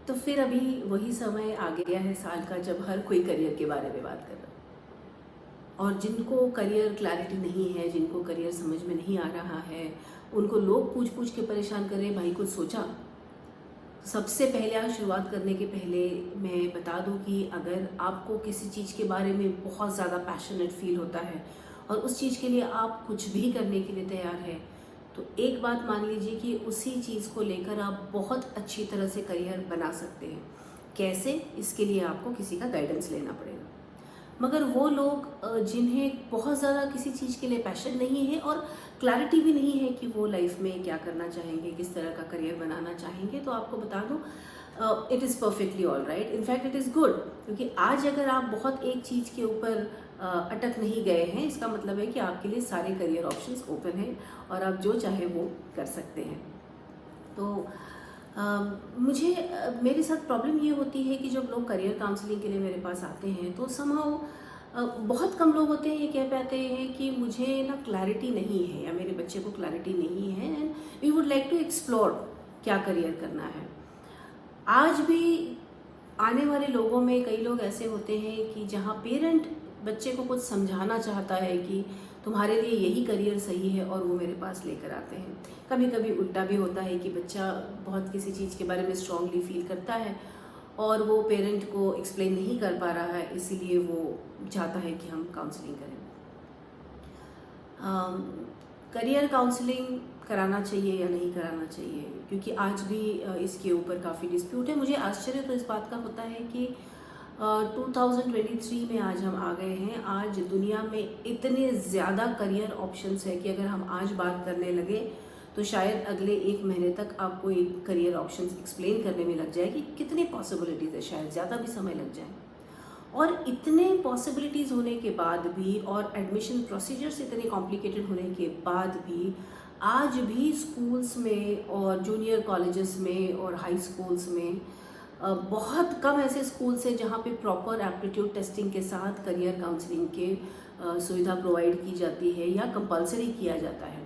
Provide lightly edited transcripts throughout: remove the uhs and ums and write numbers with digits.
तो फिर अभी वही समय आ गया है साल का जब हर कोई करियर के बारे में बात कर रहा है। और जिनको करियर क्लैरिटी नहीं है, जिनको करियर समझ में नहीं आ रहा है, उनको लोग पूछ पूछ के परेशान कर रहे हैं, भाई कुछ सोचा? सबसे पहले आज शुरुआत करने के पहले मैं बता दूं कि अगर आपको किसी चीज़ के बारे में बहुत ज़्यादा पैशनेट फील होता है और उस चीज़ के लिए आप कुछ भी करने के लिए तैयार हैं, तो एक बात मान लीजिए कि उसी चीज़ को लेकर आप बहुत अच्छी तरह से करियर बना सकते हैं। कैसे? इसके लिए आपको किसी का गाइडेंस लेना पड़ेगा। मगर वो लोग जिन्हें बहुत ज़्यादा किसी चीज़ के लिए पैशन नहीं है और क्लैरिटी भी नहीं है कि वो लाइफ में क्या करना चाहेंगे, किस तरह का करियर बनाना चाहेंगे, तो आपको बता दूं, it is perfectly all right, in fact it is good. क्योंकि आज अगर आप बहुत एक चीज़ के ऊपर अटक नहीं गए हैं, इसका मतलब है कि आपके लिए सारे करियर ऑप्शंस ओपन हैं और आप जो चाहे वो कर सकते हैं। तो मुझे मेरे साथ प्रॉब्लम ये होती है कि जब लोग करियर काउंसलिंग के लिए मेरे पास आते हैं तो समहाउ बहुत कम लोग होते हैं ये कह पाते हैं कि मुझे ना क्लैरिटी नहीं है या मेरे बच्चे को क्लैरिटी नहीं है and we would like to explore क्या करियर करना है। आज भी आने वाले लोगों में कई लोग ऐसे होते हैं कि जहाँ पेरेंट बच्चे को कुछ समझाना चाहता है कि तुम्हारे लिए यही करियर सही है और वो मेरे पास लेकर आते हैं। कभी कभी उल्टा भी होता है कि बच्चा बहुत किसी चीज़ के बारे में स्ट्रांगली फील करता है और वो पेरेंट को एक्सप्लेन नहीं कर पा रहा है, इसीलिए वो चाहता है कि हम काउंसलिंग करें। करियर काउंसलिंग कराना चाहिए या नहीं कराना चाहिए, क्योंकि आज भी इसके ऊपर काफ़ी डिस्प्यूट है। मुझे आश्चर्य तो इस बात का होता है कि 2023 में आज हम आ गए हैं। आज दुनिया में इतने ज़्यादा करियर ऑप्शंस है कि अगर हम आज बात करने लगे तो शायद अगले 1 महीने तक आपको एक करियर ऑप्शंस एक्सप्लेन करने में लग जाए कि कितनी पॉसिबिलिटीज़ है, शायद ज़्यादा भी समय लग जाए। और इतने पॉसिबिलिटीज़ होने के बाद भी और एडमिशन प्रोसीजर्स इतने कॉम्प्लिकेटेड होने के बाद भी आज भी स्कूल्स में और जूनियर कॉलेजेस में और हाई स्कूल्स में बहुत कम ऐसे स्कूल्स हैं जहाँ पे प्रॉपर एप्टीट्यूड टेस्टिंग के साथ करियर काउंसलिंग के सुविधा प्रोवाइड की जाती है या कंपलसरी किया जाता है।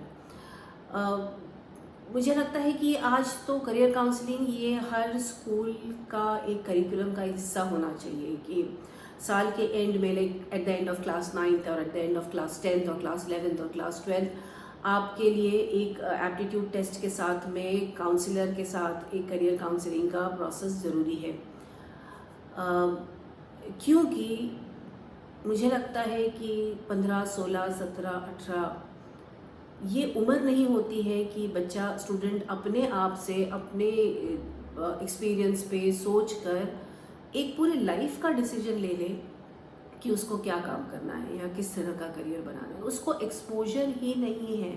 मुझे लगता है कि आज तो करियर काउंसलिंग ये हर स्कूल का एक करिकुलम का हिस्सा होना चाहिए कि साल के एंड में, like at the end of class 9th और at the end of class 10th और क्लास 11th और क्लास 12th आपके लिए एक एप्टीट्यूड टेस्ट के साथ में काउंसलर के साथ एक करियर काउंसलिंग का प्रोसेस ज़रूरी है। क्योंकि मुझे लगता है कि 15, 16, 17, 18 ये उम्र नहीं होती है कि बच्चा स्टूडेंट अपने आप से अपने एक्सपीरियंस पे सोच कर एक पूरे लाइफ का डिसीजन ले ले कि उसको क्या काम करना है या किस तरह का करियर बनाना है। उसको एक्सपोजर ही नहीं है।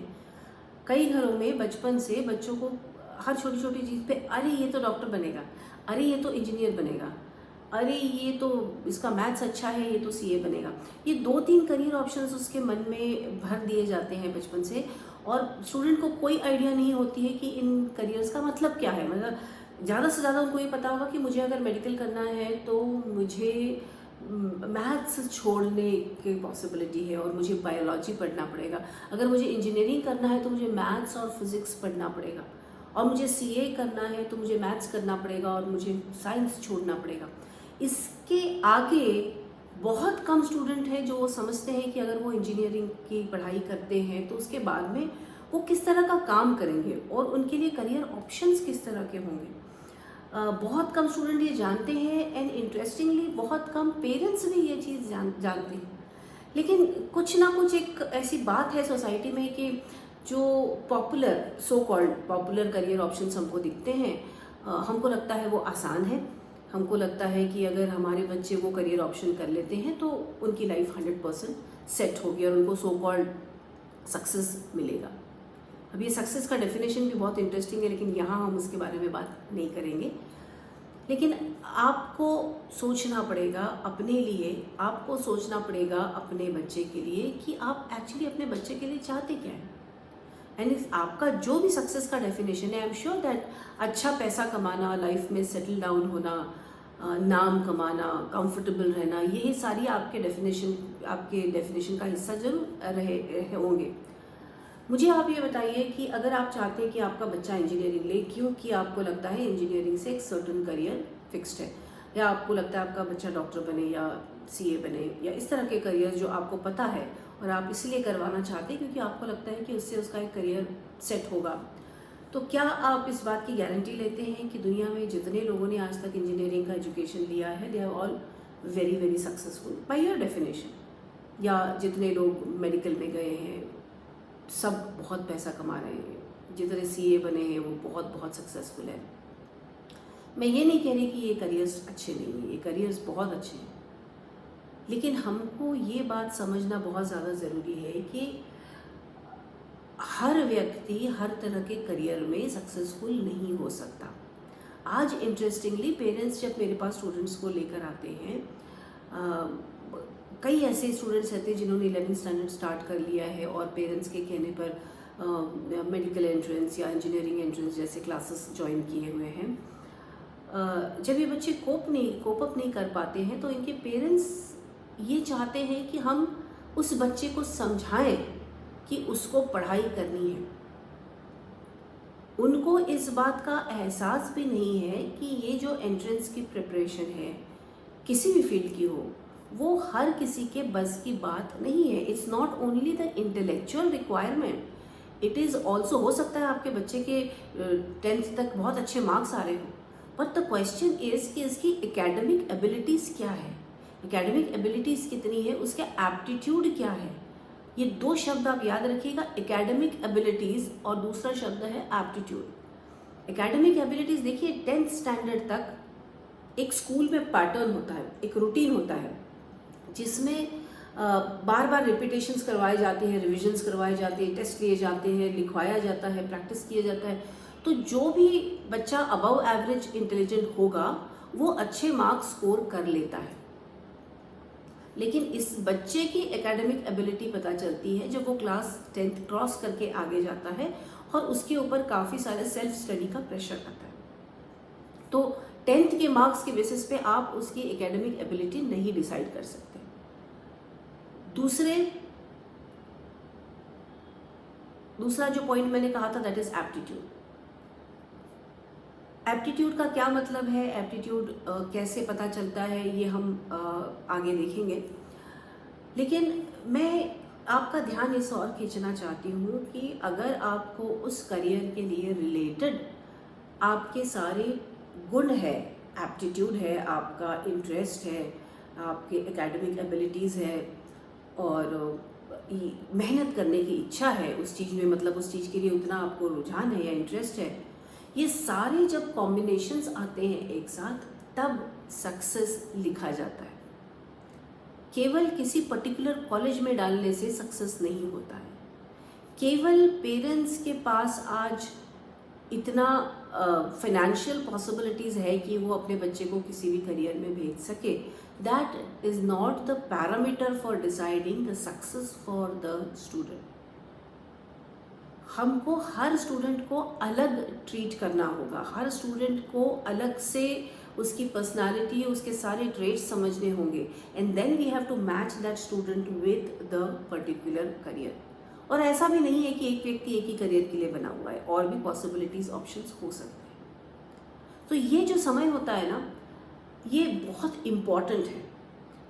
कई घरों में बचपन से बच्चों को हर छोटी छोटी चीज़ पे, अरे ये तो डॉक्टर बनेगा, अरे ये तो इंजीनियर बनेगा, अरे ये तो इसका मैथ्स अच्छा है, ये तो सीए बनेगा, ये 2-3 करियर ऑप्शंस उसके मन में भर दिए जाते हैं बचपन से। और स्टूडेंट को कोई आइडिया नहीं होती है कि इन करियर्स का मतलब क्या है। मतलब ज़्यादा से ज़्यादा उनको ये पता होगा कि मुझे अगर मेडिकल करना है तो मुझे मैथ्स छोड़ने की पॉसिबिलिटी है और मुझे बायोलॉजी पढ़ना पड़ेगा। अगर मुझे इंजीनियरिंग करना है तो मुझे मैथ्स और फिज़िक्स पढ़ना पड़ेगा, और मुझे सीए करना है तो मुझे मैथ्स करना पड़ेगा और मुझे साइंस छोड़ना पड़ेगा। इसके आगे बहुत कम स्टूडेंट हैं जो समझते हैं कि अगर वो इंजीनियरिंग की पढ़ाई करते हैं तो उसके बाद में वो किस तरह का काम करेंगे और उनके लिए करियर ऑप्शंस किस तरह के होंगे। बहुत कम स्टूडेंट ये जानते हैं एंड इंटरेस्टिंगली बहुत कम पेरेंट्स भी ये चीज़ जानते हैं। लेकिन कुछ ना कुछ एक ऐसी बात है सोसाइटी में कि जो popular, so called popular career options हमको दिखते हैं, हमको लगता है वो आसान है। हमको लगता है कि अगर हमारे बच्चे वो करियर ऑप्शन कर लेते हैं तो उनकी लाइफ 100% सेट होगी और उनको सो कॉल्ड सक्सेस मिलेगा। अब ये सक्सेस का डेफिनेशन भी बहुत इंटरेस्टिंग है, लेकिन यहाँ हम उसके बारे में बात नहीं करेंगे। लेकिन आपको सोचना पड़ेगा अपने लिए, आपको सोचना पड़ेगा अपने बच्चे के लिए कि आप एक्चुअली अपने बच्चे के लिए चाहते क्या हैं। एंड आपका जो भी सक्सेस का डेफिनेशन है, आई एम श्योर दैट अच्छा पैसा कमाना, लाइफ में सेटल डाउन होना, नाम कमाना, कंफर्टेबल रहना, यही सारी आपके डेफिनेशन का हिस्सा जरूर रहे होंगे। मुझे आप ये बताइए कि अगर आप चाहते हैं कि आपका बच्चा इंजीनियरिंग ले, क्योंकि आपको लगता है इंजीनियरिंग से एक सर्टन करियर फिक्स्ड है, या आपको लगता है आपका बच्चा डॉक्टर बने या सीए बने या इस तरह के करियर जो आपको पता है और आप इसलिए करवाना चाहते हैं क्योंकि आपको लगता है कि उससे उसका एक करियर सेट होगा, तो क्या आप इस बात की गारंटी लेते हैं कि दुनिया में जितने लोगों ने आज तक इंजीनियरिंग का एजुकेशन लिया है they are all very very successful by your definition? या जितने लोग मेडिकल में गए हैं सब बहुत पैसा कमा रहे हैं, जितने सीए बने हैं वो बहुत बहुत सक्सेसफुल है? मैं ये नहीं कह रही कि ये करियर्स अच्छे नहीं हैं, ये करियर्स बहुत अच्छे हैं, लेकिन हमको ये बात समझना बहुत ज़्यादा ज़रूरी है कि हर व्यक्ति हर तरह के करियर में सक्सेसफुल नहीं हो सकता। आज इंटरेस्टिंगली पेरेंट्स जब मेरे पास स्टूडेंट्स को लेकर आते हैं, कई ऐसे स्टूडेंट्स रहते हैं जिन्होंने 11th स्टैंडर्ड स्टार्ट कर लिया है और पेरेंट्स के कहने पर मेडिकल एंट्रेंस या इंजीनियरिंग एंट्रेंस जैसे क्लासेस ज्वाइन किए हुए हैं। जब ये बच्चे कोप अप नहीं कर पाते हैं तो इनके पेरेंट्स ये चाहते हैं कि हम उस बच्चे को समझाएं कि उसको पढ़ाई करनी है। उनको इस बात का एहसास भी नहीं है कि ये जो एंट्रेंस की प्रिपरेशन है किसी भी फील्ड की हो वो हर किसी के बस की बात नहीं है। It's not only the intellectual requirement, it is also, हो सकता है आपके बच्चे के 10th तक बहुत अच्छे मार्क्स आ रहे हो, बट द क्वेश्चन इज कि इसकी एकेडमिक एबिलिटीज़ क्या है, एकेडमिक एबिलिटीज़ कितनी है, उसका एप्टीट्यूड क्या है। ये दो शब्द आप याद रखिएगा, एकेडमिक एबिलिटीज़ और दूसरा शब्द है एप्टीट्यूड। एकेडमिक एबिलिटीज़ देखिए 10th स्टैंडर्ड तक एक स्कूल में पैटर्न होता है, एक रूटीन होता है जिसमें बार बार रिपीटेशंस करवाए जाते हैं, रिविजन्स करवाए जाते हैं, टेस्ट लिए जाते हैं, लिखवाया जाता है, प्रैक्टिस किया जाता है। तो जो भी बच्चा अबव एवरेज इंटेलिजेंट होगा वो अच्छे मार्क्स स्कोर कर लेता है, लेकिन इस बच्चे की एकेडमिक एबिलिटी पता चलती है जब वो क्लास 10th क्रॉस करके आगे जाता है और उसके ऊपर काफ़ी सारे सेल्फ स्टडी का प्रेशर आता है। तो 10th के मार्क्स के बेसिस पे आप उसकी एकेडमिक एबिलिटी नहीं डिसाइड कर सकते। दूसरा जो पॉइंट मैंने कहा था दैट इज एप्टीट्यूड। एप्टीट्यूड का क्या मतलब है, एप्टीट्यूड कैसे पता चलता है, ये हम आगे देखेंगे, लेकिन मैं आपका ध्यान इस और खींचना चाहती हूँ कि अगर आपको उस करियर के लिए रिलेटेड आपके सारे गुण है, एप्टीट्यूड है, आपका इंटरेस्ट है, आपके एकेडमिक एबिलिटीज़ है और मेहनत करने की इच्छा है उस चीज़ में, मतलब उस चीज़ के लिए उतना आपको रुझान है या इंटरेस्ट है, ये सारे जब कॉम्बिनेशंस आते हैं एक साथ तब सक्सेस लिखा जाता है। केवल किसी पर्टिकुलर कॉलेज में डालने से सक्सेस नहीं होता है। केवल पेरेंट्स के पास आज इतना फाइनेंशियल पॉसिबिलिटीज़ है कि वो अपने बच्चे को किसी भी करियर में भेज सके, that is not the parameter for deciding the success for the student. हमको हर स्टूडेंट को अलग ट्रीट करना होगा, हर स्टूडेंट को अलग से उसकी पर्सनालिटी, उसके सारे ट्रेट्स समझने होंगे, and then we have to match that student with the particular career. और ऐसा भी नहीं है कि एक व्यक्ति एक ही करियर के लिए बना हुआ है, और भी पॉसिबिलिटीज़ ऑप्शंस हो सकते हैं। तो ये जो समय होता है ना, ये बहुत इम्पॉर्टेंट है,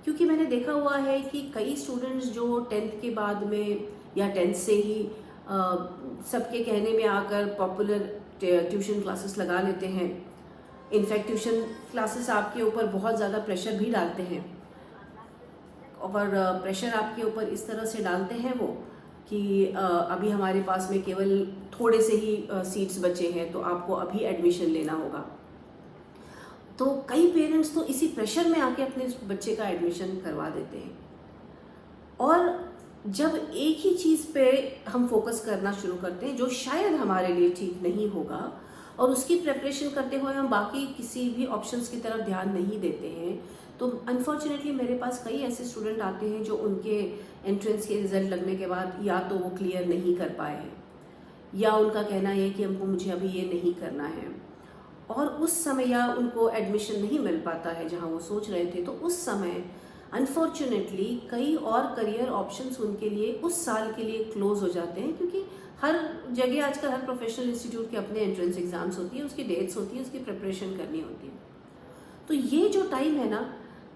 क्योंकि मैंने देखा हुआ है कि कई स्टूडेंट्स जो 10th के बाद में या 10th से ही सबके कहने में आकर पॉपुलर ट्यूशन क्लासेस लगा लेते हैं। इनफैक्ट ट्यूशन क्लासेस आपके ऊपर बहुत ज़्यादा प्रेशर भी डालते हैं, और प्रेशर आपके ऊपर इस तरह से डालते हैं वो कि अभी हमारे पास में केवल थोड़े से ही सीट्स बचे हैं तो आपको अभी एडमिशन लेना होगा। तो कई पेरेंट्स तो इसी प्रेशर में आके अपने बच्चे का एडमिशन करवा देते हैं, और जब एक ही चीज़ पे हम फोकस करना शुरू करते हैं जो शायद हमारे लिए ठीक नहीं होगा, और उसकी प्रिपरेशन करते हुए हम बाकी किसी भी ऑप्शंस की तरफ ध्यान नहीं देते हैं, तो अनफॉर्चुनेटली मेरे पास कई ऐसे स्टूडेंट आते हैं जो उनके एंट्रेंस के रिज़ल्ट लगने के बाद या तो वो क्लियर नहीं कर पाए हैं, या उनका कहना है कि मुझे अभी ये नहीं करना है, और उस समय या उनको एडमिशन नहीं मिल पाता है जहाँ वो सोच रहे थे। तो उस समय अनफॉर्चुनेटली कई और करियर ऑप्शंस उनके लिए उस साल के लिए क्लोज हो जाते हैं, क्योंकि हर जगह आजकल हर प्रोफेशनल इंस्टीट्यूट के अपने एंट्रेंस एग्जाम्स होती है, उसकी डेट्स होती है, उसकी प्रिपरेशन करनी होती है। तो ये जो टाइम है ना,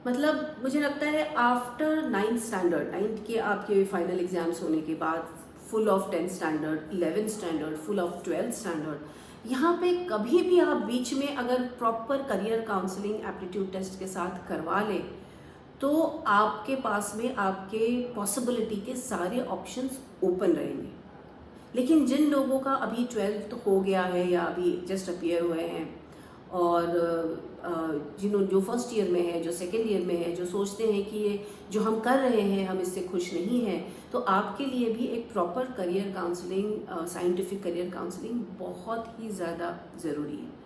मतलब मुझे लगता है आफ्टर 9th स्टैंडर्ड, 9th के आपके फाइनल एग्जाम्स होने के बाद, full of 10th standard, 11th standard, full of 12th standard, यहाँ पे कभी भी आप बीच में अगर proper career counselling aptitude test के साथ करवा लें तो आपके पास में आपके पॉसिबिलिटी के सारे ऑप्शंस ओपन रहेंगे। लेकिन जिन लोगों का अभी 12th हो गया है या अभी जस्ट अपीयर हुए हैं, और जिन्होंने जो फर्स्ट ईयर में है, जो सेकेंड ईयर में है, जो सोचते हैं कि ये जो हम कर रहे हैं हम इससे खुश नहीं हैं, तो आपके लिए भी एक proper career counselling, scientific career counselling बहुत ही ज़्यादा ज़रूरी है।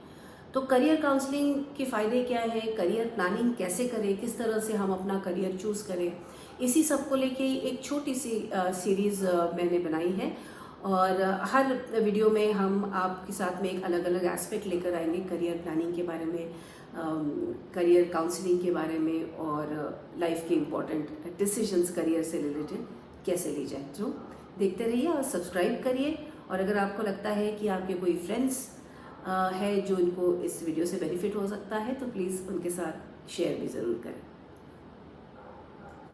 तो करियर काउंसलिंग के फ़ायदे क्या है, करियर प्लानिंग कैसे करें, किस तरह से हम अपना करियर चूज़ करें, इसी सब को लेके एक छोटी सी सीरीज़ मैंने बनाई है। और हर वीडियो में हम आपके साथ में एक अलग अलग एस्पेक्ट लेकर आएंगे करियर प्लानिंग के बारे में, करियर काउंसलिंग के बारे में, और लाइफ के इम्पोर्टेंट डिसीजंस करियर से रिलेटेड कैसे ली जाए। तो देखते रहिए और सब्सक्राइब करिए। और अगर आपको लगता है कि आपके कोई फ्रेंड्स है जो इनको इस वीडियो से बेनिफिट हो सकता है तो प्लीज़ उनके साथ शेयर भी ज़रूर करें।